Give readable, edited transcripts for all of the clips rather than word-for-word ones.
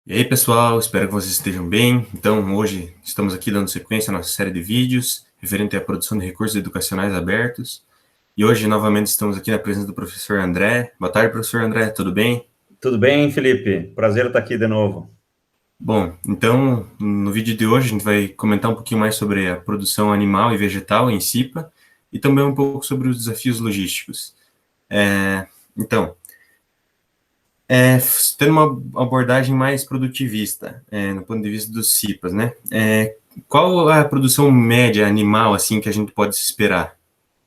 E aí, pessoal, espero que vocês estejam bem. Então, hoje estamos aqui dando sequência à nossa série de vídeos referente à produção de recursos educacionais abertos. E hoje, novamente, estamos aqui na presença do professor André. Boa tarde, professor André, tudo bem? Tudo bem, Felipe? Prazer estar aqui de novo. Bom, então, no vídeo de hoje, a gente vai comentar um pouquinho mais sobre a produção animal e vegetal em CIPA e também um pouco sobre os desafios logísticos. Então, tendo uma abordagem mais produtivista, no ponto de vista dos CIPAs, né? Qual a produção média animal, assim, que a gente pode se esperar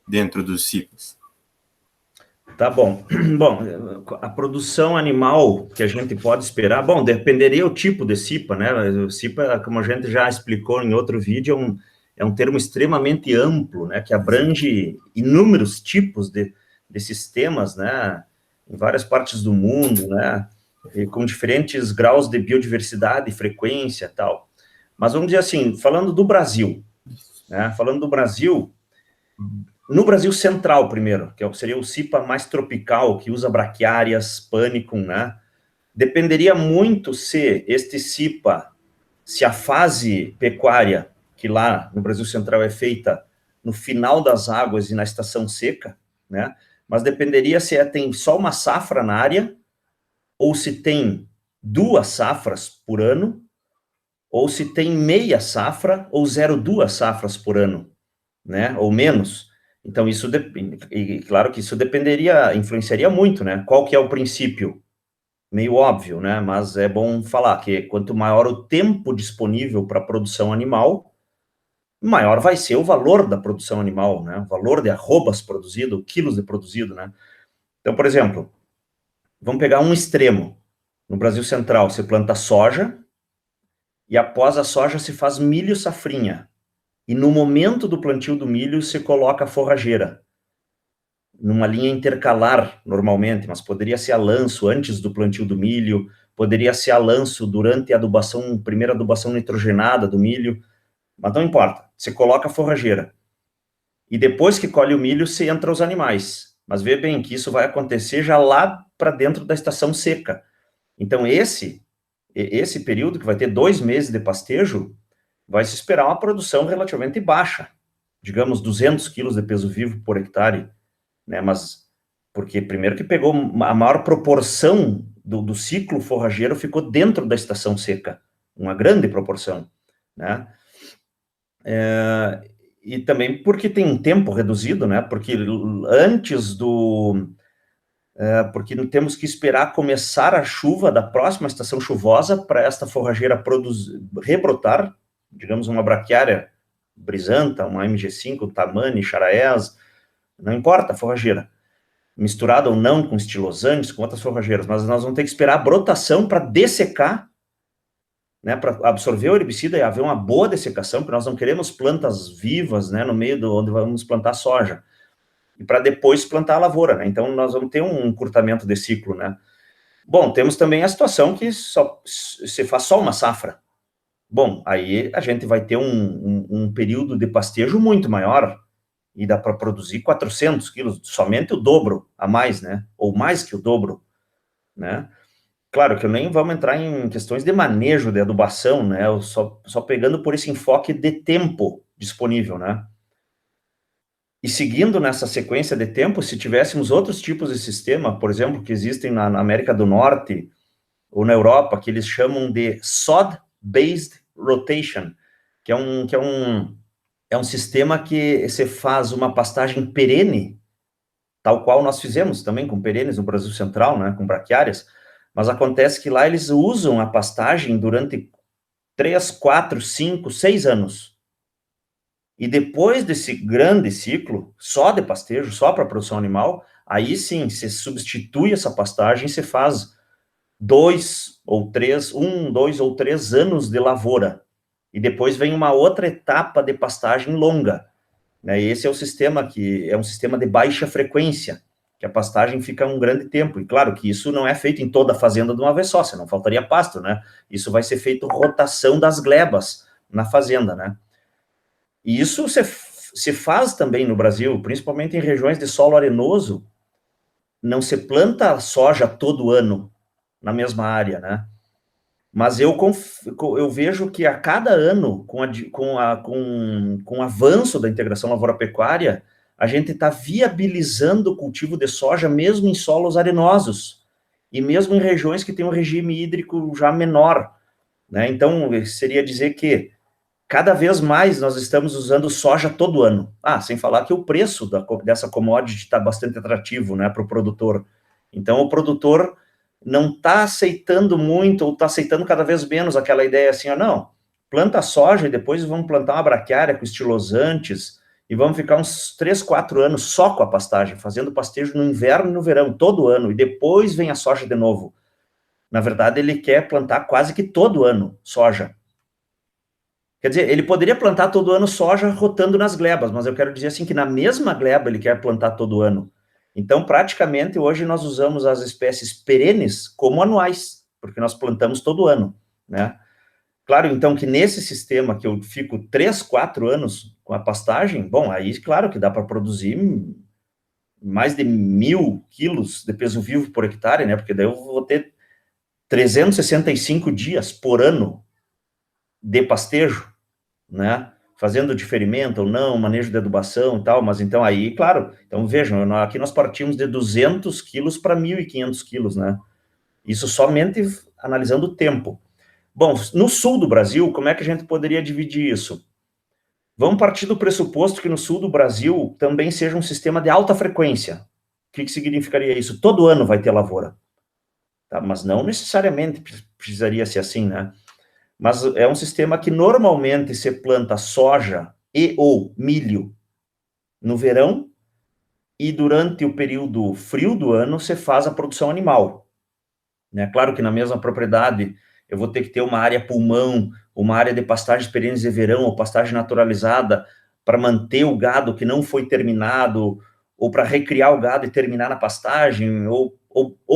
dentro dos CIPAs? Tá bom. Bom, a produção animal que a gente pode esperar, bom, dependeria do tipo de CIPA, né? O CIPA, como a gente já explicou em outro vídeo, é um termo extremamente amplo, né? Que abrange inúmeros tipos de sistemas, né? Em várias partes do mundo, né? E com diferentes graus de biodiversidade, frequência, tal. Mas vamos dizer assim, falando do Brasil, né? Falando do Brasil, no Brasil Central, primeiro, seria o CIPA mais tropical, que usa braquiárias, panicum, né? Dependeria muito se este CIPA, se a fase pecuária, que lá no Brasil Central é feita no final das águas e na estação seca, né? Mas dependeria se tem só uma safra na área, ou se tem duas safras por ano, ou se tem meia safra, ou 0,2 safras por ano, né? Ou menos. Então, isso depende, e claro que isso dependeria, influenciaria muito, né? Qual que é o princípio? Meio óbvio, né? Mas é bom falar que quanto maior o tempo disponível para a produção animal, maior vai ser o valor da produção animal, né? O valor de arrobas produzido, quilos de produzido, né? Então, por exemplo, vamos pegar um extremo. No Brasil Central, você planta soja e após a soja se faz milho safrinha. E no momento do plantio do milho, se coloca a forrageira, numa linha intercalar, normalmente, mas poderia ser a lanço antes do plantio do milho, poderia ser a lanço durante a adubação, primeira adubação nitrogenada do milho, mas não importa, você coloca a forrageira. E depois que colhe o milho, você entra os animais. Mas vê bem que isso vai acontecer já lá para dentro da estação seca. Então, esse período, que vai ter 2 meses de pastejo, vai se esperar uma produção relativamente baixa, digamos 200 quilos de peso vivo por hectare, né? Mas porque primeiro que pegou a maior proporção do ciclo forrageiro ficou dentro da estação seca, uma grande proporção, né? E também porque tem um tempo reduzido, né? Porque antes do porque temos que esperar começar a chuva da próxima estação chuvosa para esta forrageira rebrotar, digamos, uma braquiária brisanta, uma MG5, Tamani, Charaés, não importa a forrageira, misturada ou não com estilosantes, com outras forrageiras, mas nós vamos ter que esperar a brotação para dessecar, né, para absorver o herbicida e haver uma boa dessecação, porque nós não queremos plantas vivas, né, no meio do onde vamos plantar soja, e para depois plantar a lavoura, né, então nós vamos ter um encurtamento de ciclo, né. Bom, temos também a situação que só se faz só uma safra. Bom, aí a gente vai ter um período de pastejo muito maior, e dá para produzir 400 quilos, somente o dobro a mais, né? Ou mais que o dobro, né? Claro que eu nem vamos entrar em questões de manejo, de adubação, né? Eu só pegando por esse enfoque de tempo disponível, né? E seguindo nessa sequência de tempo, se tivéssemos outros tipos de sistema, por exemplo, que existem na América do Norte ou na Europa, que eles chamam de sod-based rotation, que é um sistema que você faz uma pastagem perene, tal qual nós fizemos também com perenes no Brasil Central, né, com braquiárias, mas acontece que lá eles usam a pastagem durante 3, 4, 5, 6 anos. E depois desse grande ciclo, só de pastejo, só para produção animal, aí sim, você substitui essa pastagem, você faz 2 ou 3 anos de lavoura. E depois vem uma outra etapa de pastagem longa, né? E esse é o sistema que é um sistema de baixa frequência, que a pastagem fica um grande tempo. E claro que isso não é feito em toda a fazenda de uma vez só, senão faltaria pasto, né? Isso vai ser feito rotação das glebas na fazenda, né? E isso se faz também no Brasil, principalmente em regiões de solo arenoso, não se planta soja todo ano na mesma área, né? Mas eu vejo que a cada ano, com o avanço da integração lavoura-pecuária, a gente está viabilizando o cultivo de soja mesmo em solos arenosos, e mesmo em regiões que têm um regime hídrico já menor, né? Então, seria dizer que cada vez mais nós estamos usando soja todo ano. Sem falar que o preço dessa commodity está bastante atrativo, né, para o produtor. Então, o produtor não está aceitando muito, ou está aceitando cada vez menos aquela ideia assim, não, planta soja e depois vamos plantar uma braquiária com estilosantes e vamos ficar uns 3, 4 anos só com a pastagem, fazendo pastejo no inverno e no verão, todo ano, e depois vem a soja de novo. Na verdade, ele quer plantar quase que todo ano soja. Quer dizer, ele poderia plantar todo ano soja rotando nas glebas, mas eu quero dizer assim que na mesma gleba ele quer plantar todo ano. Então, praticamente, hoje nós usamos as espécies perenes como anuais, porque nós plantamos todo ano, né? Claro, então, que nesse sistema que eu fico 3, 4 anos com a pastagem, bom, aí, claro que dá para produzir mais de 1.000 quilos de peso vivo por hectare, né? Porque daí eu vou ter 365 dias por ano de pastejo, né? Fazendo diferimento ou não, manejo de adubação e tal, mas então aí, claro, então vejam, aqui nós partimos de 200 quilos para 1.500 quilos, né? Isso somente analisando o tempo. Bom, no sul do Brasil, como é que a gente poderia dividir isso? Vamos partir do pressuposto que no sul do Brasil também seja um sistema de alta frequência. O que significaria isso? Todo ano vai ter lavoura. Tá? Mas não necessariamente precisaria ser assim, né? Mas é um sistema que normalmente se planta soja e ou milho no verão, e durante o período frio do ano se faz a produção animal. Né? Claro que na mesma propriedade eu vou ter que ter uma área pulmão, uma área de pastagens perenes de verão, ou pastagem naturalizada, para manter o gado que não foi terminado, ou para recriar o gado e terminar na pastagem, ou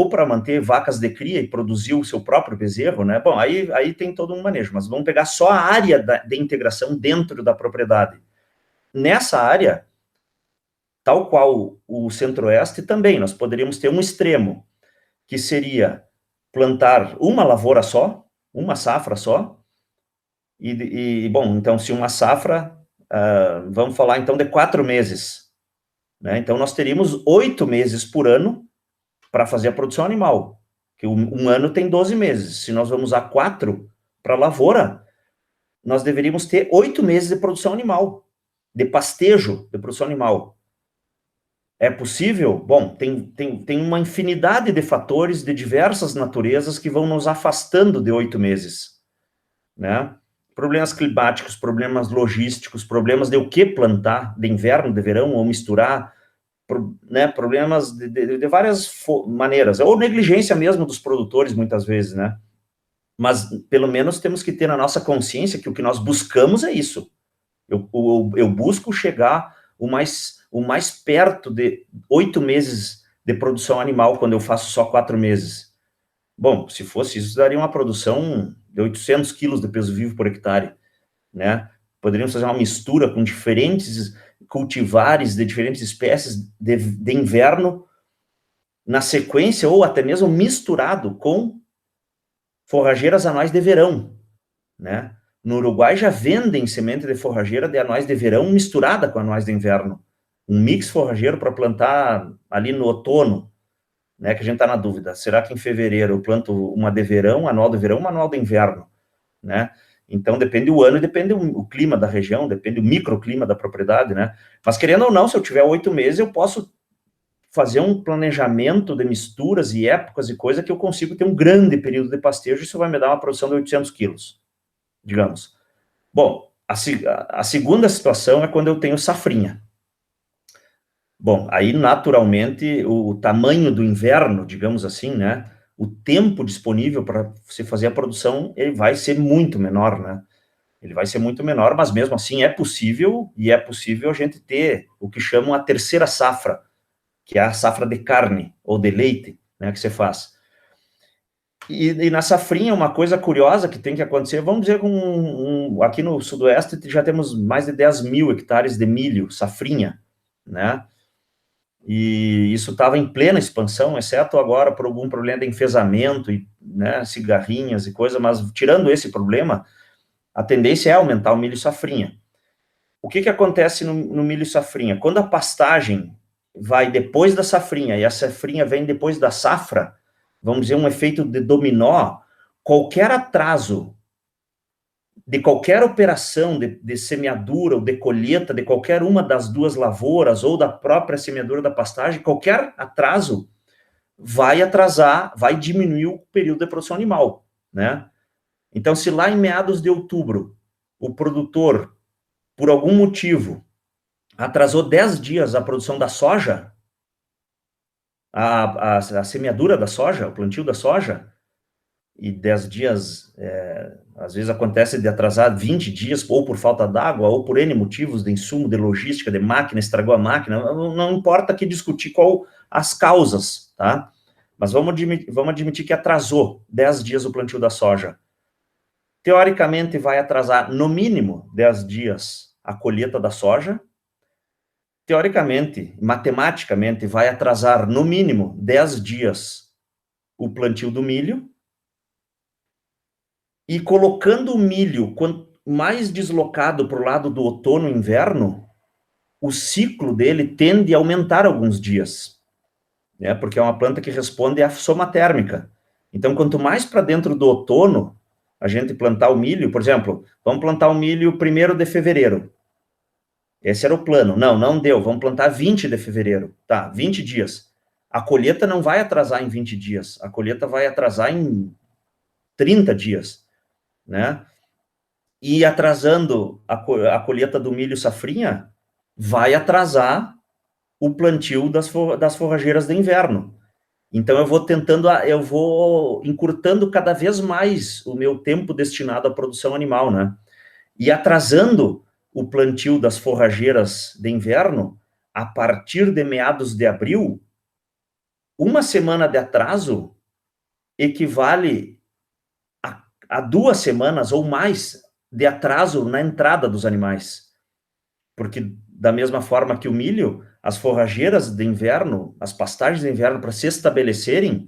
para manter vacas de cria e produzir o seu próprio bezerro, né? Bom, aí tem todo um manejo, mas vamos pegar só a área de integração dentro da propriedade. Nessa área, tal qual o centro-oeste também, nós poderíamos ter um extremo, que seria plantar uma lavoura só, uma safra só, bom, então se uma safra, vamos falar então de 4 meses, né? Então nós teríamos 8 meses por ano para fazer a produção animal, que um ano tem 12 meses. Se nós vamos usar 4 para lavoura, nós deveríamos ter 8 meses de produção animal, de pastejo de produção animal. É possível? Bom, tem uma infinidade de fatores de diversas naturezas que vão nos afastando de 8 meses, né? Problemas climáticos, problemas logísticos, problemas de o que plantar, de inverno, de verão, ou misturar, né, problemas de várias maneiras, ou negligência mesmo dos produtores, muitas vezes, né? Mas, pelo menos, temos que ter na nossa consciência que o que nós buscamos é isso. Eu busco chegar o mais perto de 8 meses de produção animal, quando eu faço só 4 meses. Bom, se fosse isso, daria uma produção de 800 quilos de peso vivo por hectare, né? Poderíamos fazer uma mistura com diferentes cultivares de diferentes espécies de inverno, na sequência, ou até mesmo misturado com forrageiras anuais de verão, né? No Uruguai já vendem semente de forrageira de anuais de verão misturada com anuais de inverno. Um mix forrageiro para plantar ali no outono, né? Que a gente está na dúvida. Será que em fevereiro eu planto uma de verão, anual de verão, uma anual de inverno, né? Então, depende do ano e depende o clima da região, depende do microclima da propriedade, né? Mas, querendo ou não, se eu tiver 8 meses, eu posso fazer um planejamento de misturas e épocas e coisa que eu consigo ter um grande período de pastejo, isso vai me dar uma produção de 800 quilos, digamos. Bom, a segunda situação é quando eu tenho safrinha. Bom, aí, naturalmente, o tamanho do inverno, digamos assim, né? O tempo disponível para você fazer a produção, ele vai ser muito menor, né? Ele vai ser muito menor, mas mesmo assim é possível, e é possível a gente ter o que chamam a terceira safra, que é a safra de carne ou de leite, né, que você faz. E na safrinha, uma coisa curiosa que tem que acontecer, vamos dizer, aqui no sudoeste já temos mais de 10 mil hectares de milho, safrinha, né? e isso estava em plena expansão, exceto agora por algum problema de enfesamento, e, né, cigarrinhas e coisa, mas tirando esse problema, a tendência é aumentar o milho safrinha. O que acontece no milho safrinha? Quando a pastagem vai depois da safrinha, e a safrinha vem depois da safra, vamos dizer, um efeito de dominó, qualquer atraso de qualquer operação de semeadura ou de colheita de qualquer uma das duas lavouras ou da própria semeadura da pastagem, qualquer atraso vai atrasar, vai diminuir o período de produção animal, né? Então, se lá em meados de outubro o produtor, por algum motivo, atrasou 10 dias a produção da soja, a semeadura da soja, o plantio da soja, e 10 dias, às vezes acontece de atrasar 20 dias, ou por falta d'água, ou por N motivos, de insumo, de logística, de máquina, estragou a máquina, não importa aqui discutir qual as causas, tá? Mas vamos admitir que atrasou 10 dias o plantio da soja. Teoricamente, vai atrasar, no mínimo, 10 dias a colheita da soja. Teoricamente, matematicamente, vai atrasar, no mínimo, 10 dias o plantio do milho. E colocando o milho mais deslocado para o lado do outono e inverno, o ciclo dele tende a aumentar alguns dias, né? Porque é uma planta que responde à soma térmica. Então, quanto mais para dentro do outono a gente plantar o milho, por exemplo, vamos plantar o milho 1º de fevereiro. Esse era o plano. Não deu. Vamos plantar 20 de fevereiro. Tá, 20 dias. A colheita não vai atrasar em 20 dias. A colheita vai atrasar em 30 dias, né? E atrasando a colheita do milho safrinha, vai atrasar o plantio das forrageiras de inverno. Então, eu vou encurtando cada vez mais o meu tempo destinado à produção animal, né? E atrasando o plantio das forrageiras de inverno, a partir de meados de abril, uma semana de atraso equivale a 2 semanas ou mais de atraso na entrada dos animais. Porque, da mesma forma que o milho, as forrageiras de inverno, as pastagens de inverno, para se estabelecerem,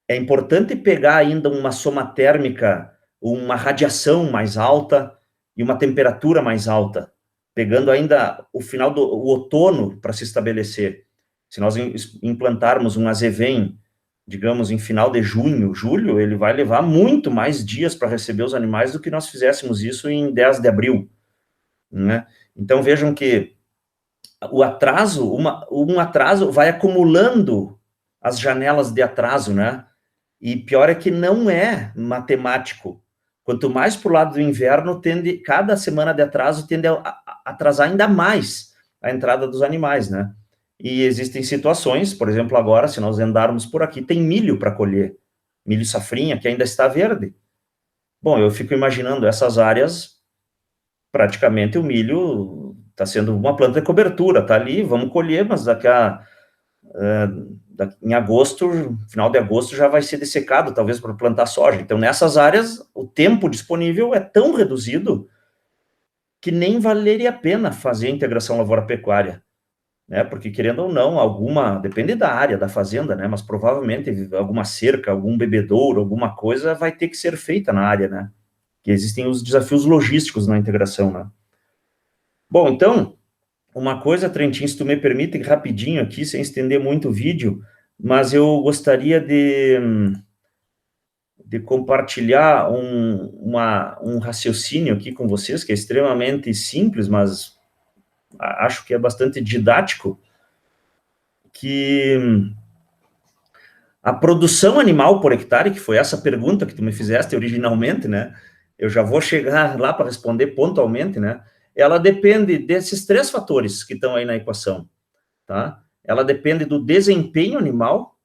é importante pegar ainda uma soma térmica, uma radiação mais alta e uma temperatura mais alta, pegando ainda o final do outono para se estabelecer. Se nós implantarmos um azevém, digamos, em final de junho, julho, ele vai levar muito mais dias para receber os animais do que nós fizéssemos isso em 10 de abril, né? Então, vejam que o atraso, um atraso vai acumulando as janelas de atraso, né? E pior é que não é matemático. Quanto mais para o lado do inverno, cada semana de atraso tende a atrasar ainda mais a entrada dos animais, né? E existem situações, por exemplo, agora, se nós andarmos por aqui, tem milho para colher, milho safrinha, que ainda está verde. Bom, eu fico imaginando essas áreas, praticamente o milho está sendo uma planta de cobertura, está ali, vamos colher, mas em agosto, final de agosto, já vai ser dessecado, talvez, para plantar soja. Então, nessas áreas, o tempo disponível é tão reduzido que nem valeria a pena fazer a integração lavoura-pecuária, né? Porque, querendo ou não, depende da área, da fazenda, né? Mas provavelmente alguma cerca, algum bebedouro, alguma coisa vai ter que ser feita na área, né? Que existem os desafios logísticos na integração, né? Bom, então, uma coisa, Trentin, se tu me permite, rapidinho aqui, sem estender muito o vídeo, mas eu gostaria de compartilhar um raciocínio aqui com vocês, que é extremamente simples, mas acho que é bastante didático, que a produção animal por hectare, que foi essa pergunta que tu me fizeste originalmente, né? Eu já vou chegar lá para responder pontualmente, né? Ela depende desses 3 fatores que estão aí na equação, tá? Ela depende do desempenho animal,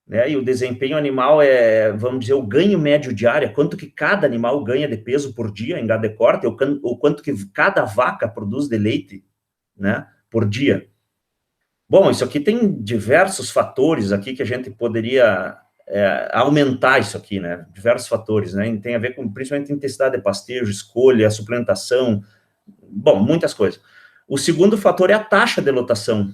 né? E o desempenho animal é, vamos dizer, o ganho médio diário, quanto que cada animal ganha de peso por dia em gado de corte, ou quanto que cada vaca produz de leite, né, por dia. Bom, isso aqui tem diversos fatores aqui que a gente poderia aumentar isso aqui, né? Diversos fatores, né? Tem a ver com, principalmente, intensidade de pastejo, escolha, suplementação, bom, muitas coisas. O segundo fator é a taxa de lotação.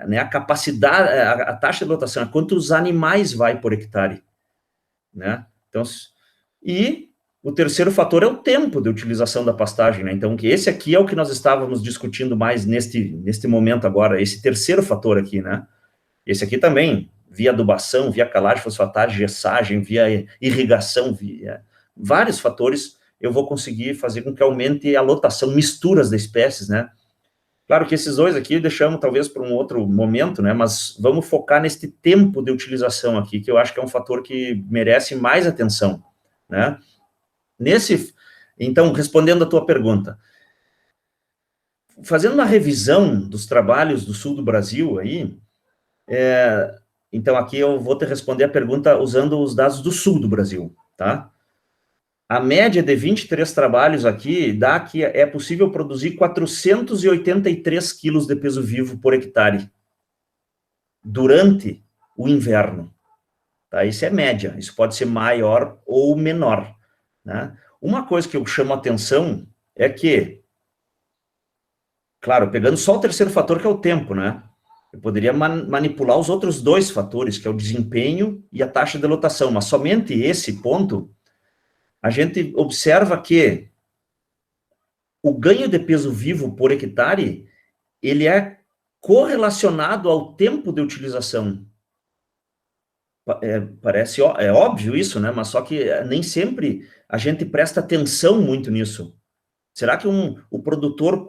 né, a capacidade, a taxa de lotação, quantos animais vai por hectare, né? Então, e o terceiro fator é o tempo de utilização da pastagem, né? Então, que esse aqui é o que nós estávamos discutindo mais neste momento agora, esse terceiro fator aqui, né? Esse aqui também, via adubação, via calagem, fosfatagem, gessagem, via irrigação, via vários fatores, eu vou conseguir fazer com que aumente a lotação, misturas de espécies, né? Claro que esses dois aqui deixamos talvez para um outro momento, né? Mas vamos focar neste tempo de utilização aqui, que eu acho que é um fator que merece mais atenção, né? Então, respondendo a tua pergunta, fazendo uma revisão dos trabalhos do sul do Brasil aí, então aqui eu vou te responder a pergunta usando os dados do sul do Brasil, tá? A média de 23 trabalhos aqui dá que é possível produzir 483 quilos de peso vivo por hectare durante o inverno. Tá? Isso é média, isso pode ser maior ou menor. Né? Uma coisa que eu chamo a atenção é que, claro, pegando só o terceiro fator, que é o tempo, né? Eu poderia manipular os outros dois fatores, que é o desempenho e a taxa de lotação, mas somente esse ponto a gente observa que o ganho de peso vivo por hectare, ele é correlacionado ao tempo de utilização. Parece óbvio isso, né? Mas só que nem sempre a gente presta atenção muito nisso. Será que o produtor,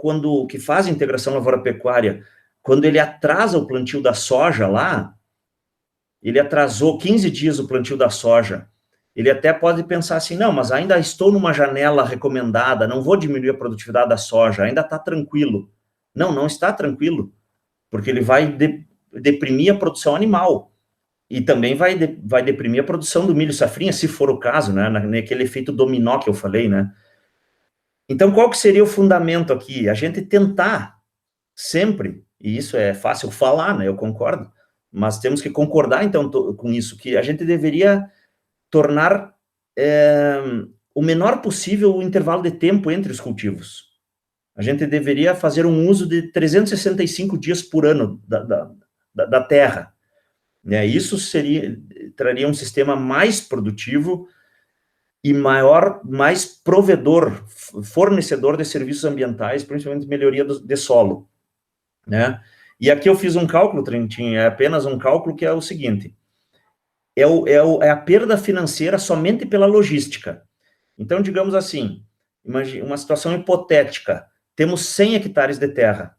que faz a integração lavoura-pecuária, quando ele atrasa o plantio da soja lá, ele atrasou 15 dias o plantio da soja, ele até pode pensar assim, não, mas ainda estou numa janela recomendada, não vou diminuir a produtividade da soja, ainda está tranquilo. Não, não está tranquilo, porque ele vai deprimir a produção animal, e também vai deprimir a produção do milho safrinha, se for o caso, né, naquele efeito dominó que eu falei, né. Então, qual que seria o fundamento aqui? A gente tentar sempre, e isso é fácil falar, né, eu concordo, mas temos que concordar, então, com isso, que a gente deveria tornar o menor possível o intervalo de tempo entre os cultivos. A gente deveria fazer um uso de 365 dias por ano da terra. Né? Isso traria um sistema mais produtivo e mais provedor, fornecedor de serviços ambientais, principalmente melhoria de solo. Né? E aqui eu fiz um cálculo, Trentin, é apenas um cálculo que é o seguinte, é a perda financeira somente pela logística. Então, digamos assim, imagine uma situação hipotética, temos 100 hectares de terra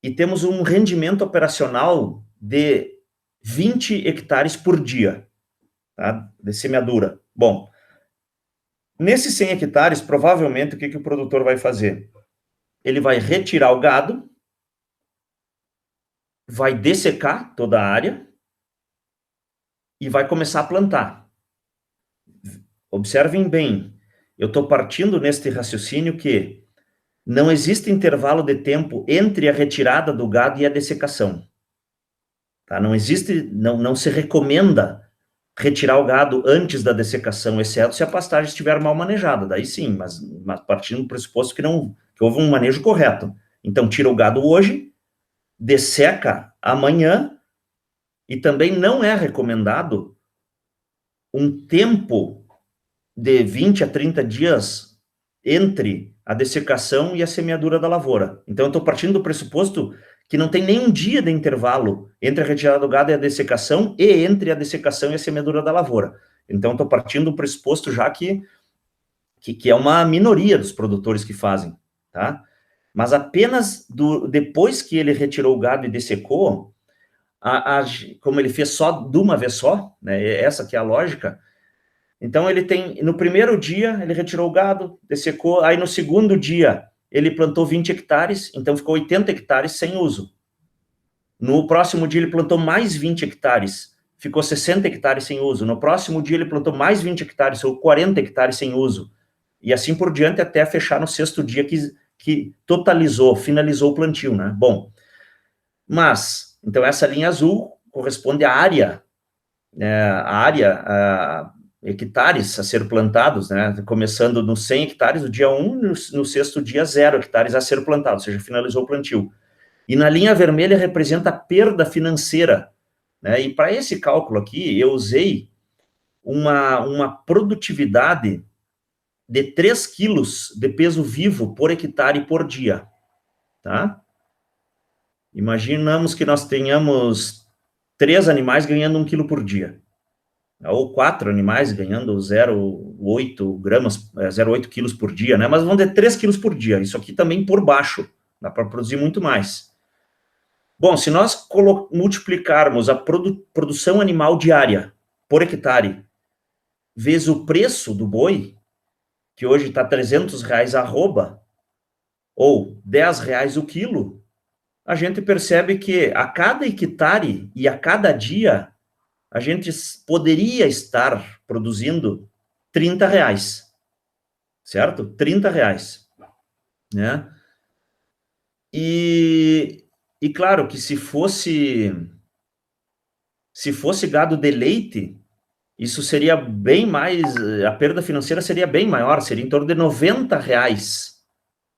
e temos um rendimento operacional de 20 hectares por dia, tá? De semeadura. Bom, nesses 100 hectares, provavelmente, o que o produtor vai fazer? Ele vai retirar o gado, vai dessecar toda a área e vai começar a plantar. Observem bem, eu estou partindo neste raciocínio que não existe intervalo de tempo entre a retirada do gado e a dessecação. Tá? Não existe, não se recomenda retirar o gado antes da dessecação, exceto se a pastagem estiver mal manejada, daí sim, mas partindo do pressuposto que houve um manejo correto. Então, tira o gado hoje, desseca amanhã, e também não é recomendado um tempo de 20 a 30 dias entre a dessecação e a semeadura da lavoura. Então, eu estou partindo do pressuposto que não tem nenhum dia de intervalo entre a retirada do gado e a dessecação, e entre a dessecação e a semeadura da lavoura. Então, estou partindo do pressuposto já que é uma minoria dos produtores que fazem, tá? Mas apenas depois que ele retirou o gado e dessecou, como ele fez só de uma vez só, né, essa que é a lógica, então ele tem, no primeiro dia, ele retirou o gado, dessecou, aí no segundo dia, ele plantou 20 hectares, então ficou 80 hectares sem uso. No próximo dia, ele plantou mais 20 hectares, ficou 60 hectares sem uso. No próximo dia, ele plantou mais 20 hectares, ficou 40 hectares sem uso. E assim por diante, até fechar no sexto dia que finalizou o plantio, né? Bom, mas, então essa linha azul corresponde à área, hectares a ser plantados, né? Começando nos 100 hectares no dia 1, no sexto dia 0 hectares a ser plantado, ou seja, finalizou o plantio. E na linha vermelha representa a perda financeira, né? E para esse cálculo aqui, eu usei uma produtividade de 3 quilos de peso vivo por hectare por dia, tá? Imaginamos que nós tenhamos 3 animais ganhando 1 quilo por dia, ou 4 animais ganhando 0,8 gramas, 0,8 quilos por dia, né? Mas vão ter 3 quilos por dia, isso aqui também por baixo, dá para produzir muito mais. Bom, se nós multiplicarmos a produção animal diária por hectare, vezes o preço do boi, que hoje está R$300 arroba, ou R$10 o quilo, a gente percebe que a cada hectare e a cada dia, a gente poderia estar produzindo R$30, certo? R$30, né? E claro que se fosse gado de leite, isso seria bem mais, a perda financeira seria bem maior, seria em torno de R$90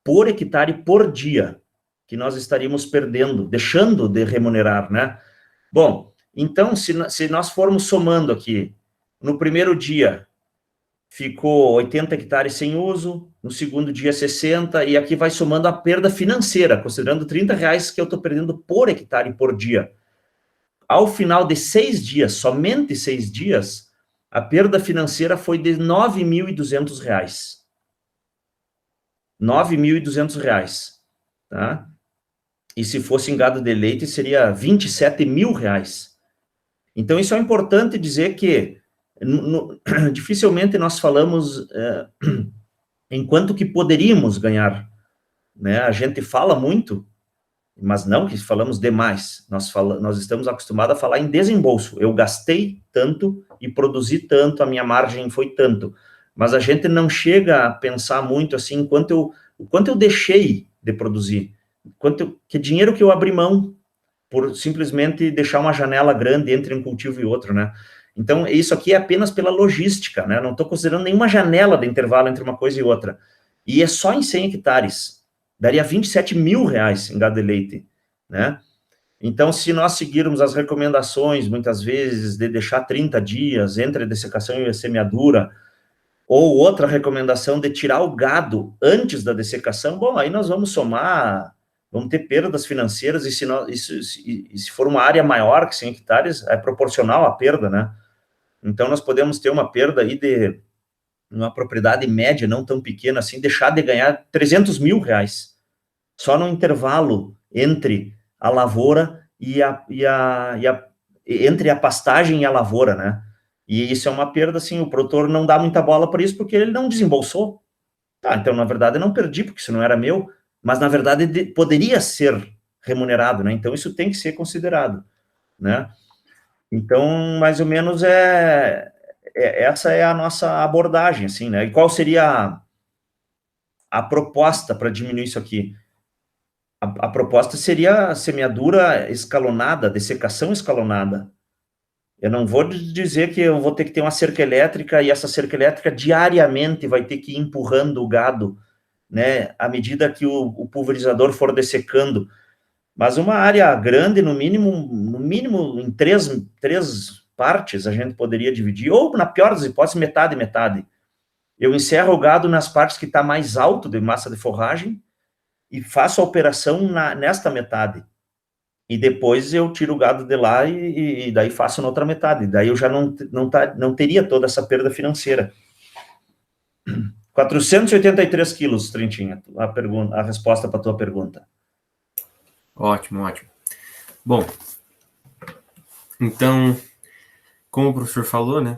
por hectare por dia, que nós estaríamos perdendo, deixando de remunerar, né? Bom, então, se nós formos somando aqui, no primeiro dia ficou 80 hectares sem uso, no segundo dia 60, e aqui vai somando a perda financeira, considerando R$30 que eu estou perdendo por hectare por dia. Ao final de 6 dias, somente 6 dias, a perda financeira foi de R$9.200. R$9.200, tá? E se fosse em gado de leite, seria R$27.000. Então, isso é importante dizer que dificilmente nós falamos em quanto que poderíamos ganhar, né? A gente fala muito, mas não que falamos demais. Nós estamos acostumados a falar em desembolso. Eu gastei tanto e produzi tanto, a minha margem foi tanto. Mas a gente não chega a pensar muito assim, o quanto eu deixei de produzir, que dinheiro que eu abri mão por simplesmente deixar uma janela grande entre um cultivo e outro, né? Então, isso aqui é apenas pela logística, né? Não estou considerando nenhuma janela de intervalo entre uma coisa e outra. E é só em 100 hectares. Daria R$27.000 em gado de leite, né? Então, se nós seguirmos as recomendações, muitas vezes, de deixar 30 dias entre a dessecação e a semeadura, ou outra recomendação de tirar o gado antes da dessecação, bom, aí nós vamos somar, vamos ter perdas financeiras, e se for uma área maior que 100 hectares, é proporcional à perda, né? Então, nós podemos ter uma perda aí de, numa propriedade média, não tão pequena assim, deixar de ganhar R$300.000, só no intervalo entre a lavoura entre a pastagem e a lavoura, né? E isso é uma perda, assim, o produtor não dá muita bola para isso, porque ele não desembolsou. Tá, então, na verdade, eu não perdi, porque isso não era meu, mas, na verdade, poderia ser remunerado, né? Então, isso tem que ser considerado, né? Então, mais ou menos, essa é a nossa abordagem, assim, né? E qual seria a proposta para diminuir isso aqui? A proposta seria a semeadura escalonada, dessecação escalonada. Eu não vou dizer que eu vou ter que ter uma cerca elétrica, e essa cerca elétrica diariamente vai ter que ir empurrando o gado, né, à medida que o pulverizador for dessecando. Mas uma área grande, no mínimo em três partes, a gente poderia dividir, ou, na pior das hipóteses, metade e metade. Eu encerro o gado nas partes que está mais alto de massa de forragem e faço a operação nesta metade. E depois eu tiro o gado de lá e daí faço na outra metade. Daí eu já não teria toda essa perda financeira. 483 quilos, Trentinha, a resposta para a tua pergunta. Ótimo, ótimo. Bom, então, como o professor falou, né,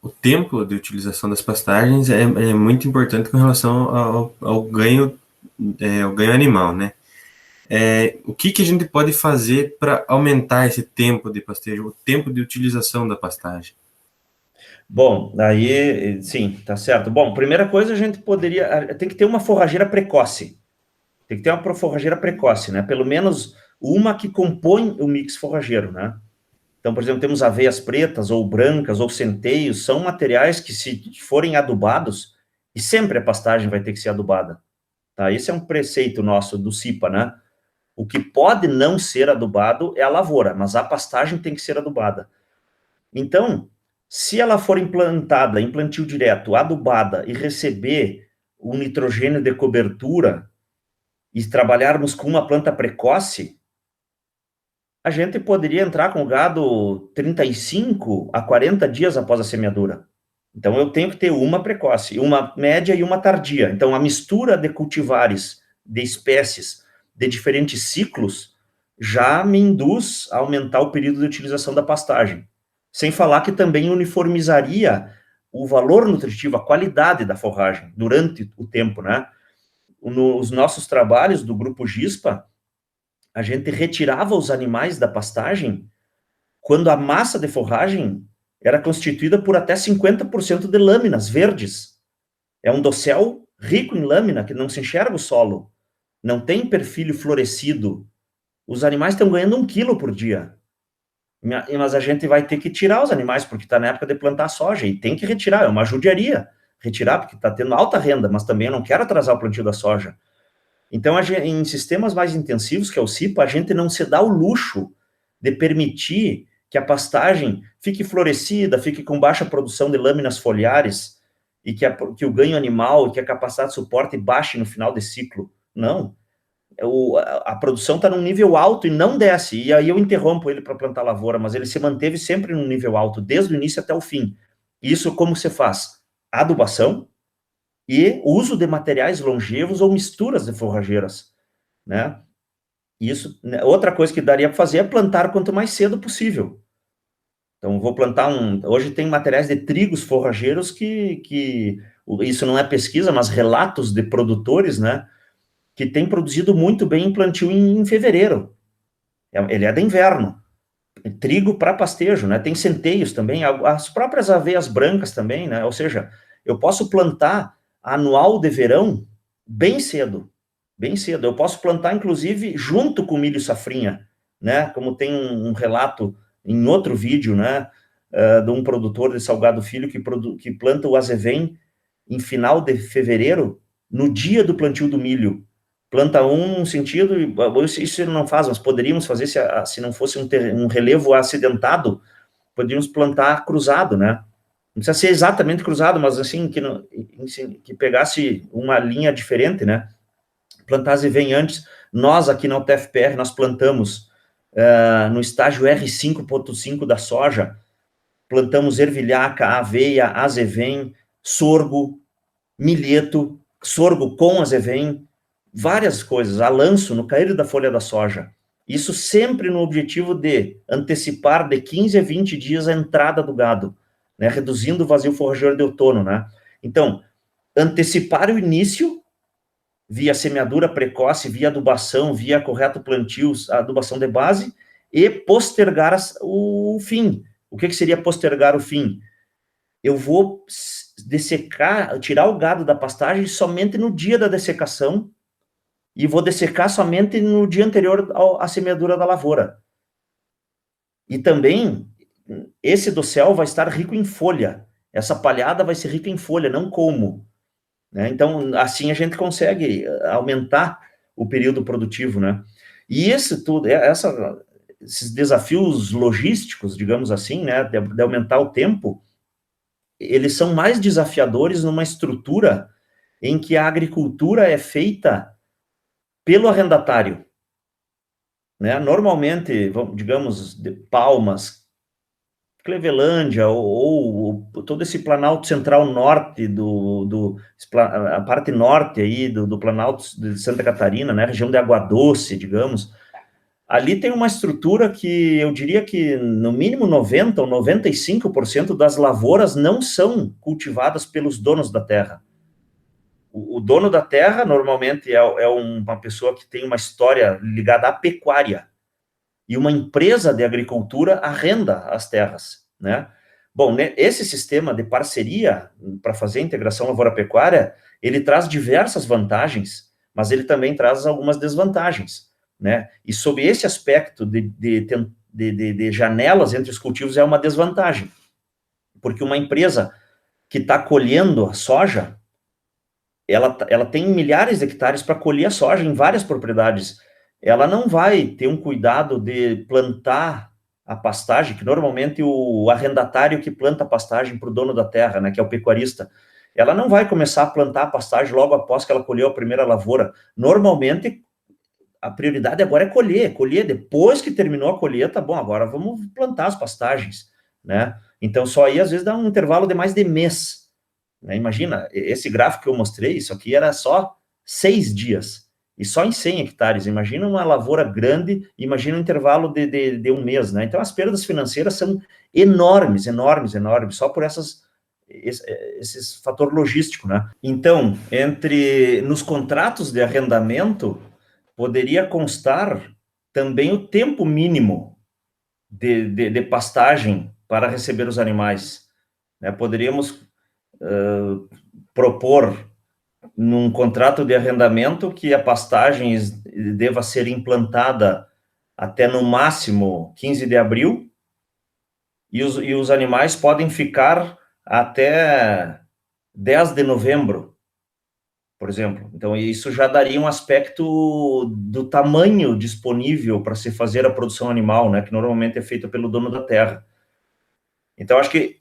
o tempo de utilização das pastagens é muito importante com relação ao ganho animal, né? O que a gente pode fazer para aumentar esse tempo de pastejo, o tempo de utilização da pastagem? Bom, aí, sim, tá certo. Bom, primeira coisa, a gente tem que ter uma forrageira precoce. Tem que ter uma forrageira precoce, né? Pelo menos uma que compõe o mix forrageiro, né? Então, por exemplo, temos aveias pretas, ou brancas, ou centeios, são materiais que, se forem adubados, e sempre a pastagem vai ter que ser adubada, tá? Esse é um preceito nosso do CIPA, né? O que pode não ser adubado é a lavoura, mas a pastagem tem que ser adubada. Então, se ela for implantada em plantio direto, adubada e receber o nitrogênio de cobertura e trabalharmos com uma planta precoce, a gente poderia entrar com o gado 35 a 40 dias após a semeadura. Então, eu tenho que ter uma precoce, uma média e uma tardia. Então, a mistura de cultivares, de espécies, de diferentes ciclos, já me induz a aumentar o período de utilização da pastagem. Sem falar que também uniformizaria o valor nutritivo, a qualidade da forragem durante o tempo, né? Nos nossos trabalhos do Grupo GISPA, a gente retirava os animais da pastagem quando a massa de forragem era constituída por até 50% de lâminas verdes. É um dossel rico em lâmina, que não se enxerga o solo, não tem perfil florescido. Os animais estão ganhando 1 quilo por dia. Mas a gente vai ter que tirar os animais, porque está na época de plantar soja, e tem que retirar, é uma judiaria retirar, porque está tendo alta renda, mas também eu não quero atrasar o plantio da soja. Então, em sistemas mais intensivos, que é o CIPA, a gente não se dá o luxo de permitir que a pastagem fique florescida, fique com baixa produção de lâminas foliares, e que o ganho animal, e que a capacidade de suporte baixe no final desse ciclo. Não. A produção está num nível alto e não desce, e aí eu interrompo ele para plantar lavoura, mas ele se manteve sempre num nível alto, desde o início até o fim. Isso como se faz? Adubação e uso de materiais longevos ou misturas de forrageiras, né? Isso, outra coisa que daria para fazer é plantar quanto mais cedo possível. Então, vou plantar hoje tem materiais de trigos forrageiros que isso não é pesquisa, mas relatos de produtores, né? Que tem produzido muito bem em plantio em fevereiro. Ele é de inverno. Trigo para pastejo, né? Tem centeios também, as próprias aveias brancas também, né? Ou seja, eu posso plantar anual de verão bem cedo, bem cedo. Eu posso plantar, inclusive, junto com o milho safrinha, né? Como tem um relato em outro vídeo, né? De um produtor de Salgado Filho que planta o azevém em final de fevereiro, no dia do plantio do milho. Planta um sentido, isso ele não faz, mas poderíamos fazer se não fosse um relevo acidentado, poderíamos plantar cruzado, né? Não precisa ser exatamente cruzado, mas assim, que pegasse uma linha diferente, né? Plantar vem antes. Nós, aqui na UTFPR, nós plantamos no estágio R5.5 da soja, plantamos ervilhaca, aveia, azevém, sorgo, milheto, sorgo com azevém, várias coisas, alanço no cair da folha da soja. Isso sempre no objetivo de antecipar de 15 a 20 dias a entrada do gado, né, reduzindo o vazio forrageiro de outono, né? Então, antecipar o início via semeadura precoce, via adubação, via correto plantio, a adubação de base, e postergar o fim. O que seria postergar o fim? Eu vou dessecar, tirar o gado da pastagem somente no dia da dessecação, e vou dessecar somente no dia anterior à semeadura da lavoura. E também, esse dossel vai estar rico em folha. Essa palhada vai ser rica em folha, não como. Né? Então, assim a gente consegue aumentar o período produtivo, né? E esses desafios logísticos, digamos assim, né, de aumentar o tempo, eles são mais desafiadores numa estrutura em que a agricultura é feita pelo arrendatário, né? Normalmente, digamos, de Palmas, Clevelândia, ou todo esse Planalto Central Norte, a parte norte aí do Planalto de Santa Catarina, né? Região de Água Doce, digamos, ali tem uma estrutura que eu diria que no mínimo 90% ou 95% das lavouras não são cultivadas pelos donos da terra. O dono da terra, normalmente, é uma pessoa que tem uma história ligada à pecuária, e uma empresa de agricultura arrenda as terras, né? Bom, esse sistema de parceria para fazer a integração lavoura-pecuária, ele traz diversas vantagens, mas ele também traz algumas desvantagens, né? E sob esse aspecto de janelas entre os cultivos é uma desvantagem, porque uma empresa que está colhendo a soja, ela tem milhares de hectares para colher a soja em várias propriedades. Ela não vai ter um cuidado de plantar a pastagem, que normalmente o arrendatário que planta a pastagem para o dono da terra, né, que é o pecuarista, ela não vai começar a plantar a pastagem logo após que ela colheu a primeira lavoura. Normalmente, a prioridade agora é colher. Depois que terminou a colheita, bom, agora vamos plantar as pastagens, né? Então, só aí, às vezes, dá um intervalo de mais de mês, né? Imagina, esse gráfico que eu mostrei, isso aqui era só 6 dias, e só em 100 hectares. Imagina uma lavoura grande, imagina um intervalo de um mês, né? Então, as perdas financeiras são enormes, só por esse fator logístico, né? Então, nos contratos de arrendamento, poderia constar também o tempo mínimo de pastagem para receber os animais, né? Poderíamos propor num contrato de arrendamento que a pastagem deva ser implantada até no máximo 15 de abril e os animais podem ficar até 10 de novembro, por exemplo. Então, isso já daria um aspecto do tamanho disponível para se fazer a produção animal, né, que normalmente é feita pelo dono da terra. Então, acho que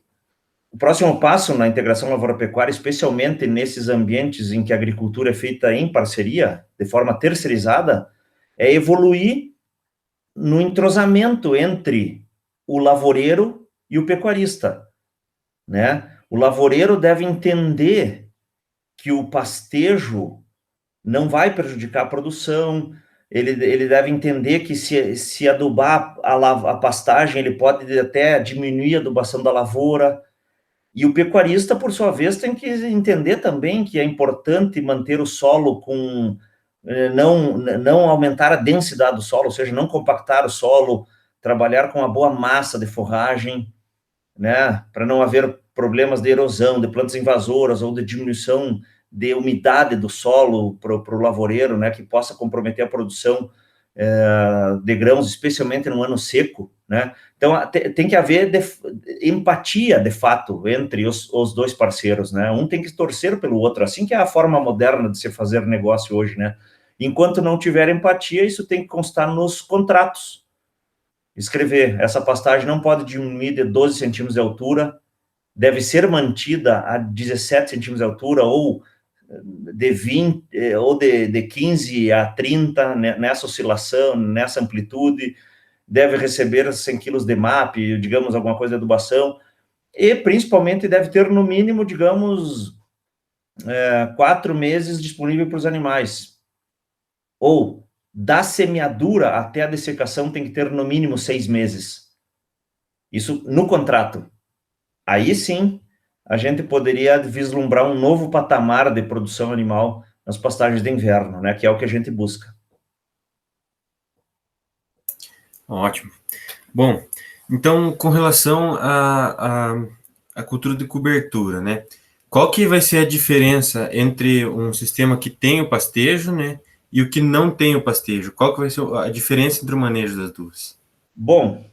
o próximo passo na integração lavoura-pecuária, especialmente nesses ambientes em que a agricultura é feita em parceria, de forma terceirizada, é evoluir no entrosamento entre o lavoureiro e o pecuarista, né? O lavoureiro deve entender que o pastejo não vai prejudicar a produção, ele deve entender que se adubar a pastagem, ele pode até diminuir a adubação da lavoura. E o pecuarista, por sua vez, tem que entender também que é importante manter o solo com... não aumentar a densidade do solo, ou seja, não compactar o solo, trabalhar com uma boa massa de forragem, né, para não haver problemas de erosão, de plantas invasoras ou de diminuição de umidade do solo para o lavoureiro, né, que possa comprometer a produção de grãos, especialmente no ano seco, né? Então, tem que haver empatia, de fato, entre os dois parceiros, né? Um tem que torcer pelo outro, assim que é a forma moderna de se fazer negócio hoje, né? Enquanto não tiver empatia, isso tem que constar nos contratos. Escrever, essa pastagem não pode diminuir de 12 centímetros de altura, deve ser mantida a 17 centímetros de altura, ou de 20, ou de 15 a 30, nessa oscilação, nessa amplitude, deve receber 100 quilos de MAP, digamos, alguma coisa de adubação, e principalmente deve ter, no mínimo, digamos, 4 meses disponível para os animais. Ou, da semeadura até a dessecação tem que ter, no mínimo, 6 meses. Isso no contrato. Aí sim, a gente poderia vislumbrar um novo patamar de produção animal nas pastagens de inverno, né, que é o que a gente busca. Ótimo. Bom, então, com relação à cultura de cobertura, né, qual que vai ser a diferença entre um sistema que tem o pastejo, né, e o que não tem o pastejo? Qual que vai ser a diferença entre o manejo das duas? Bom,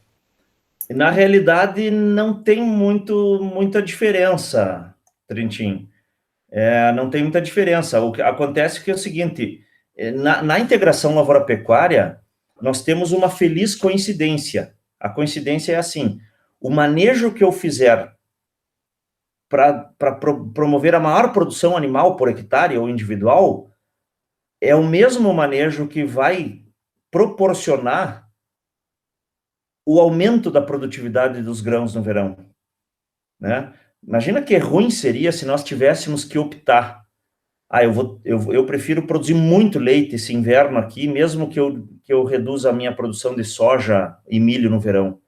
na realidade, não tem muita diferença, Trentin. Não tem muita diferença. O que acontece é o seguinte, na integração lavoura-pecuária, nós temos uma feliz coincidência. A coincidência é assim, o manejo que eu fizer para promover a maior produção animal por hectare ou individual, é o mesmo manejo que vai proporcionar o aumento da produtividade dos grãos no verão, né? Imagina que ruim seria se nós tivéssemos que optar. Eu prefiro produzir muito leite esse inverno aqui, mesmo que eu reduza a minha produção de soja e milho no verão.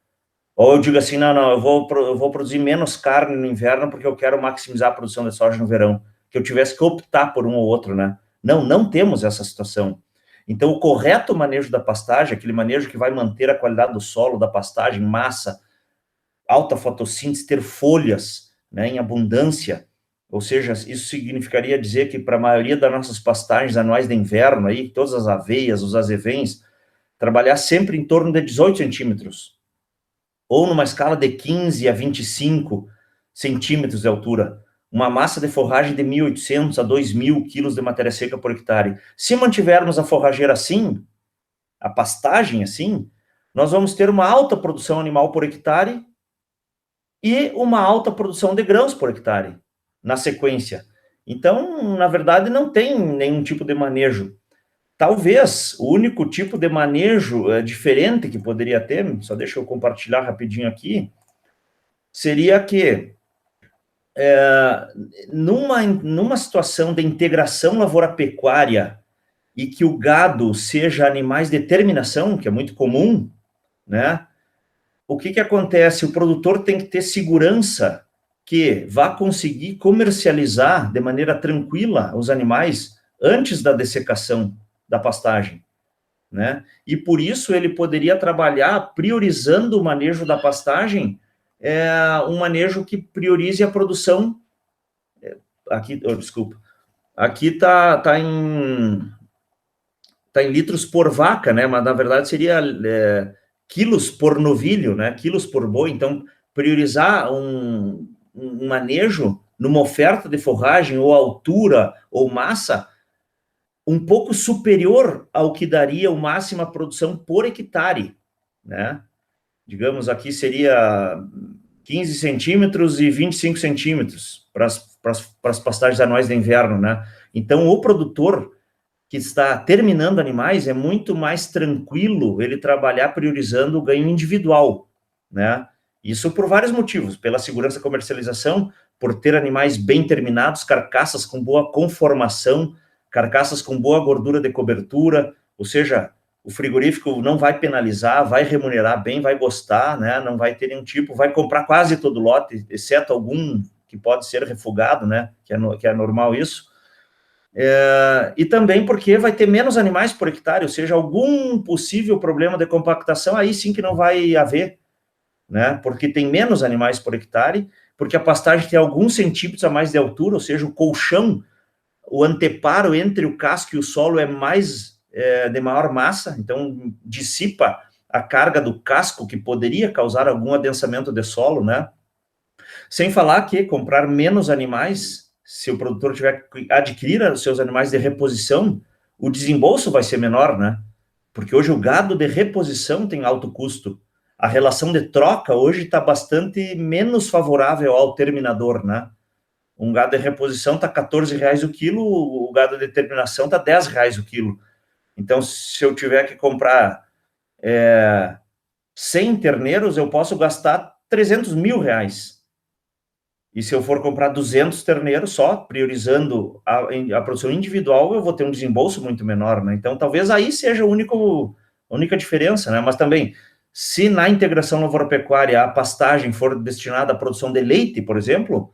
Ou eu digo assim, não, eu vou produzir menos carne no inverno porque eu quero maximizar a produção de soja no verão. Que eu tivesse que optar por um ou outro, né? Não temos essa situação. Então, o correto manejo da pastagem, aquele manejo que vai manter a qualidade do solo, da pastagem, massa, alta fotossíntese, ter folhas, né, em abundância, ou seja, isso significaria dizer que para a maioria das nossas pastagens anuais de inverno, aí, todas as aveias, os azevens, trabalhar sempre em torno de 18 centímetros, ou numa escala de 15 a 25 centímetros de altura. uma massa de forragem de 1.800 a 2.000 quilos de matéria seca por hectare. Se mantivermos a forrageira assim, a pastagem assim, nós vamos ter uma alta produção animal por hectare e uma alta produção de grãos por hectare, na sequência. Então, na verdade, não tem nenhum tipo de manejo. Talvez o único tipo de manejo diferente que poderia ter, só deixa eu compartilhar rapidinho aqui, seria que numa situação de integração lavoura-pecuária e que o gado seja animais de terminação, que é muito comum, né? O que acontece? O produtor tem que ter segurança que vá conseguir comercializar de maneira tranquila os animais antes da dessecação da pastagem, né? E por isso ele poderia trabalhar priorizando o manejo da pastagem, um manejo que priorize a produção. Aqui, desculpa, aqui tá em litros por vaca, né? Mas na verdade seria quilos por novilho, né? Quilos por boi. Então, priorizar um manejo numa oferta de forragem ou altura ou massa um pouco superior ao que daria a máxima produção por hectare, né? Digamos, aqui seria 15 centímetros e 25 centímetros para as pastagens anuais de inverno, né? Então, o produtor que está terminando animais é muito mais tranquilo ele trabalhar priorizando o ganho individual, né? Isso por vários motivos, pela segurança da comercialização, por ter animais bem terminados, carcaças com boa conformação, carcaças com boa gordura de cobertura, ou seja, o frigorífico não vai penalizar, vai remunerar bem, vai gostar, né? Não vai ter nenhum tipo, vai comprar quase todo lote, exceto algum que pode ser refugado, né? Que é normal isso. E também porque vai ter menos animais por hectare, ou seja, algum possível problema de compactação, aí sim que não vai haver, né? Porque tem menos animais por hectare, porque a pastagem tem alguns centímetros a mais de altura, ou seja, o colchão, o anteparo entre o casco e o solo é mais de maior massa, então dissipa a carga do casco que poderia causar algum adensamento de solo, né? Sem falar que comprar menos animais, se o produtor tiver que adquirir os seus animais de reposição, o desembolso vai ser menor, né? Porque hoje o gado de reposição tem alto custo. A relação de troca hoje está bastante menos favorável ao terminador, né? Um gado de reposição está R$14 o quilo, o gado de terminação está R$10 o quilo. Então, se eu tiver que comprar 100 terneiros, eu posso gastar R$300 mil. E se eu for comprar 200 terneiros só, priorizando a produção individual, eu vou ter um desembolso muito menor, né? Então, talvez aí seja a única diferença, né? Mas também, se na integração lavoura-pecuária a pastagem for destinada à produção de leite, por exemplo,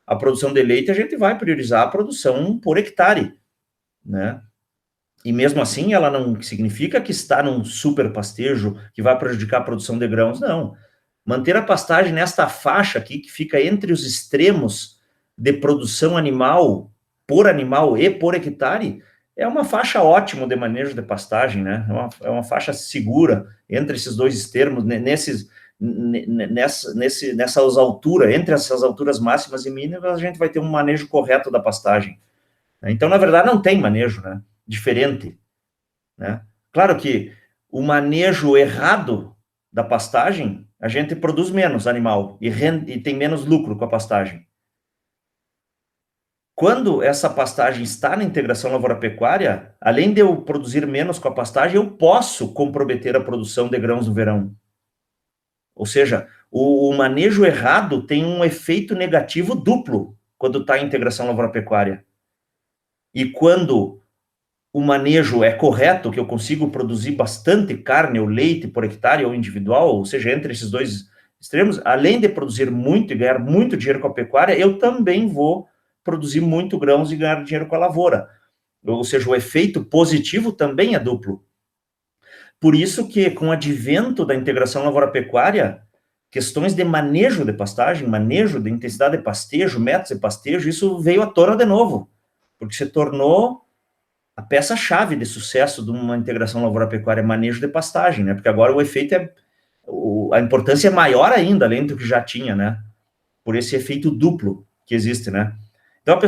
a produção de leite a gente vai priorizar a produção por hectare, né? E mesmo assim, ela não significa que está num super pastejo que vai prejudicar a produção de grãos, não. Manter a pastagem nesta faixa aqui, que fica entre os extremos de produção animal e por hectare, é uma faixa ótima de manejo de pastagem, né? É uma faixa segura entre esses dois extremos, nessas alturas, entre essas alturas máximas e mínimas, a gente vai ter um manejo correto da pastagem. Então, na verdade, não tem manejo, né? Diferente, né? Claro que o manejo errado da pastagem, a gente produz menos animal e tem menos lucro com a pastagem. Quando essa pastagem está na integração lavoura-pecuária, além de eu produzir menos com a pastagem, eu posso comprometer a produção de grãos no verão. Ou seja, o manejo errado tem um efeito negativo duplo quando está em integração lavoura-pecuária. E quando o manejo é correto, que eu consigo produzir bastante carne ou leite por hectare ou individual, ou seja, entre esses dois extremos, além de produzir muito e ganhar muito dinheiro com a pecuária, eu também vou produzir muito grãos e ganhar dinheiro com a lavoura. Ou seja, o efeito positivo também é duplo. Por isso que, com o advento da integração lavoura-pecuária, questões de manejo de pastagem, manejo de intensidade de pastejo, métodos de pastejo, isso veio à tona de novo, porque se tornou a peça-chave de sucesso de uma integração lavoura-pecuária, manejo de pastagem, né? Porque agora o efeito a importância é maior ainda, além do que já tinha, né? Por esse efeito duplo que existe, né? Então,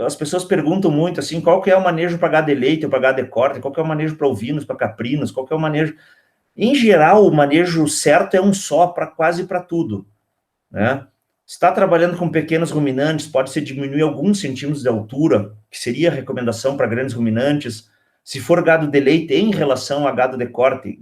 as pessoas perguntam muito, assim, qual que é o manejo para gado de leite ou para gado de corte, qual que é o manejo para ovinos, para caprinos, qual que é o manejo... Em geral, o manejo certo é um só para quase para tudo, né? Se está trabalhando com pequenos ruminantes, pode-se diminuir alguns centímetros de altura, que seria a recomendação para grandes ruminantes. Se for gado de leite em relação a gado de corte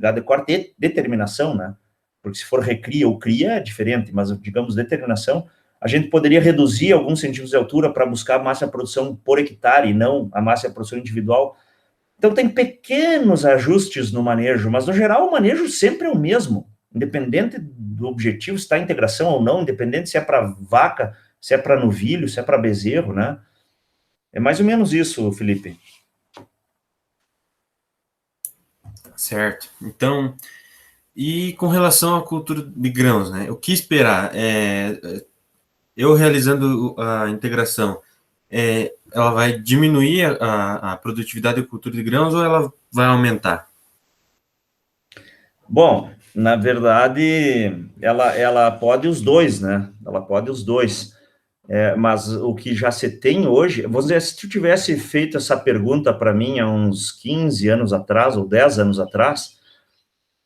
é determinação, né? Porque se for recria ou cria é diferente, mas digamos determinação, a gente poderia reduzir alguns centímetros de altura para buscar a máxima produção por hectare e não a máxima produção individual. Então tem pequenos ajustes no manejo, mas no geral o manejo sempre é o mesmo, independente do objetivo, se está em integração ou não, independente se é para vaca, se é para novilho, se é para bezerro, né? É mais ou menos isso, Felipe. Certo. Então, e com relação à cultura de grãos, né? O que esperar? Eu realizando a integração, ela vai diminuir a produtividade da cultura de grãos ou ela vai aumentar? Bom, na verdade, ela pode os dois, né? Ela pode os dois. Mas o que já se tem hoje, vou dizer, se tu tivesse feito essa pergunta para mim há uns 15 anos atrás, ou 10 anos atrás,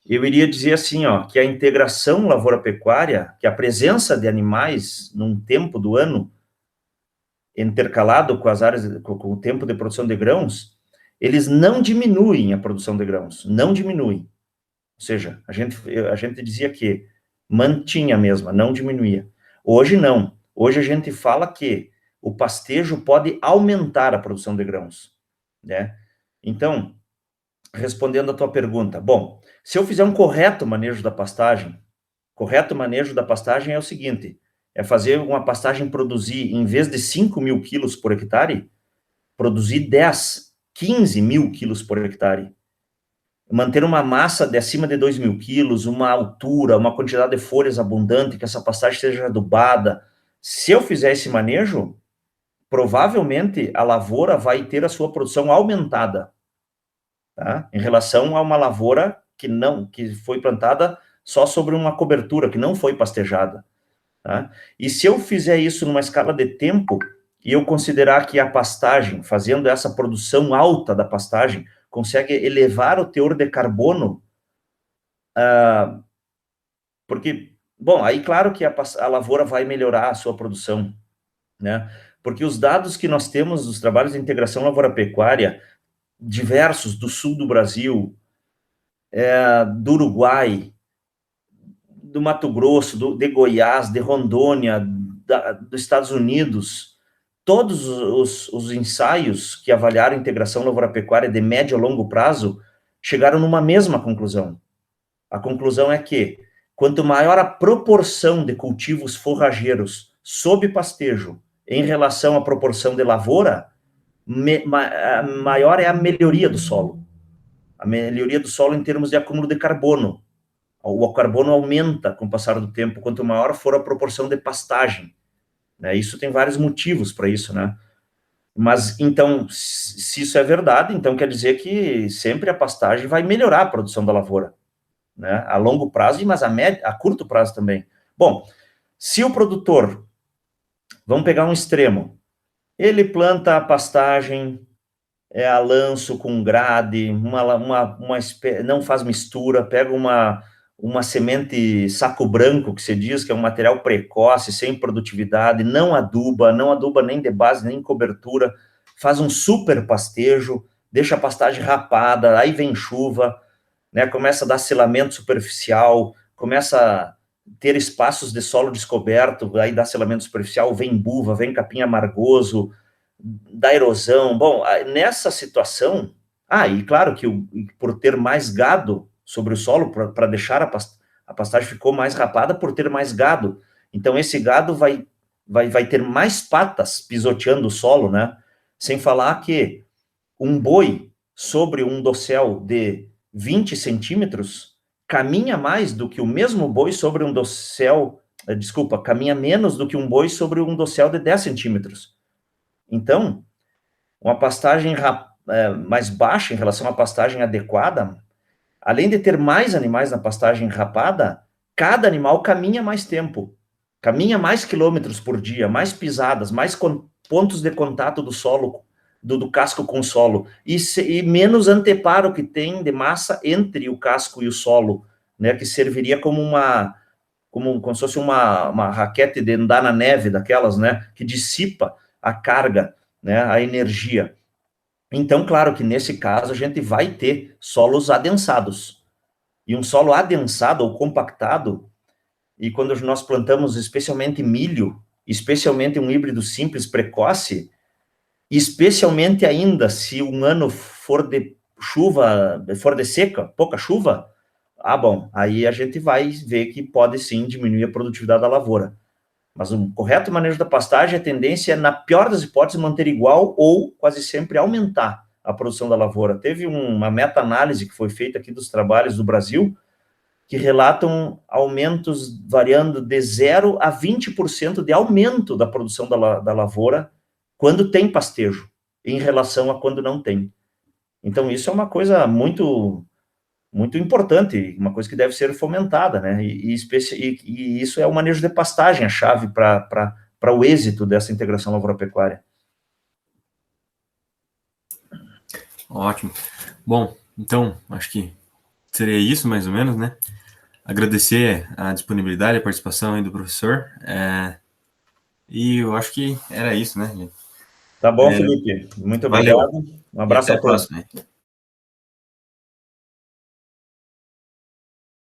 eu iria dizer assim, ó, que a integração lavoura-pecuária, que a presença de animais num tempo do ano intercalado com as áreas, com o tempo de produção de grãos, eles não diminuem a produção de grãos, não diminuem. Ou seja, a gente dizia que mantinha a mesma, não diminuía. Hoje não. Hoje a gente fala que o pastejo pode aumentar a produção de grãos, né? Então, respondendo a tua pergunta, bom, se eu fizer um correto manejo da pastagem é o seguinte, é fazer uma pastagem produzir, em vez de 5.000 quilos por hectare, produzir 10, 15 mil quilos por hectare. Manter uma massa de acima de 2.000 quilos, uma altura, uma quantidade de folhas abundante, que essa pastagem seja adubada. Se eu fizer esse manejo, provavelmente a lavoura vai ter a sua produção aumentada, tá? Em relação a uma lavoura que foi plantada só sobre uma cobertura, que não foi pastejada, tá? E se eu fizer isso numa escala de tempo, e eu considerar que a pastagem, fazendo essa produção alta da pastagem, consegue elevar o teor de carbono, porque, bom, aí claro que a lavoura vai melhorar a sua produção, né? Porque os dados que nós temos dos trabalhos de integração lavoura-pecuária, diversos do sul do Brasil, do Uruguai, do Mato Grosso, de Goiás, de Rondônia, dos Estados Unidos, todos os ensaios que avaliaram a integração lavoura-pecuária de médio a longo prazo chegaram numa mesma conclusão. A conclusão é que, quanto maior a proporção de cultivos forrageiros sob pastejo em relação à proporção de lavoura, maior é a melhoria do solo. A melhoria do solo em termos de acúmulo de carbono. O carbono aumenta com o passar do tempo, quanto maior for a proporção de pastagem, né? Isso tem vários motivos para isso, né? Mas, então, se isso é verdade, então quer dizer que sempre a pastagem vai melhorar a produção da lavoura, né? A longo prazo, mas a curto prazo também. Bom, se o produtor, vamos pegar um extremo, ele planta a pastagem, a lanço com grade, não faz mistura, pega uma semente saco branco, que se diz que é um material precoce, sem produtividade, não aduba nem de base, nem cobertura, faz um super pastejo, deixa a pastagem rapada, aí vem chuva, né, começa a dar selamento superficial, começa a ter espaços de solo descoberto, aí dá selamento superficial, vem buva, vem capim amargoso, dá erosão. Bom, nessa situação, e claro que por ter mais gado sobre o solo, para deixar a pastagem ficou mais rapada por ter mais gado. Então, esse gado vai ter mais patas pisoteando o solo, né? Sem falar que um boi sobre um dossel de 20 centímetros caminha mais do que o mesmo boi sobre um dossel, caminha menos do que um boi sobre um dossel de 10 centímetros. Então, uma pastagem mais baixa em relação à pastagem adequada, além de ter mais animais na pastagem rapada, cada animal caminha mais tempo. caminha mais quilômetros por dia, mais pisadas, mais pontos de contato do solo, do casco com o solo, e menos anteparo que tem de massa entre o casco e o solo, né, que serviria como como se fosse uma raquete de andar na neve daquelas, né, que dissipa a carga, né, a energia. Então, claro que nesse caso a gente vai ter solos adensados. E um solo adensado ou compactado, e quando nós plantamos especialmente milho, especialmente um híbrido simples precoce, especialmente ainda se um ano for de chuva, for de seca, pouca chuva, bom, aí a gente vai ver que pode sim diminuir a produtividade da lavoura. Mas o correto manejo da pastagem, a tendência é, na pior das hipóteses, manter igual ou quase sempre aumentar a produção da lavoura. Teve uma meta-análise que foi feita aqui dos trabalhos do Brasil, que relatam aumentos variando de 0 a 20% de aumento da produção da lavoura quando tem pastejo, em relação a quando não tem. Então, isso é uma coisa muito, muito importante, uma coisa que deve ser fomentada, né? E isso é o manejo de pastagem, a chave para o êxito dessa integração lavoura-pecuária. Ótimo. Bom, então, acho que seria isso, mais ou menos, né? Agradecer a disponibilidade, a participação aí do professor. E eu acho que era isso, né, gente? Tá bom, Felipe. Muito obrigado. Valeu. Um E abraço até a a todos. próxima.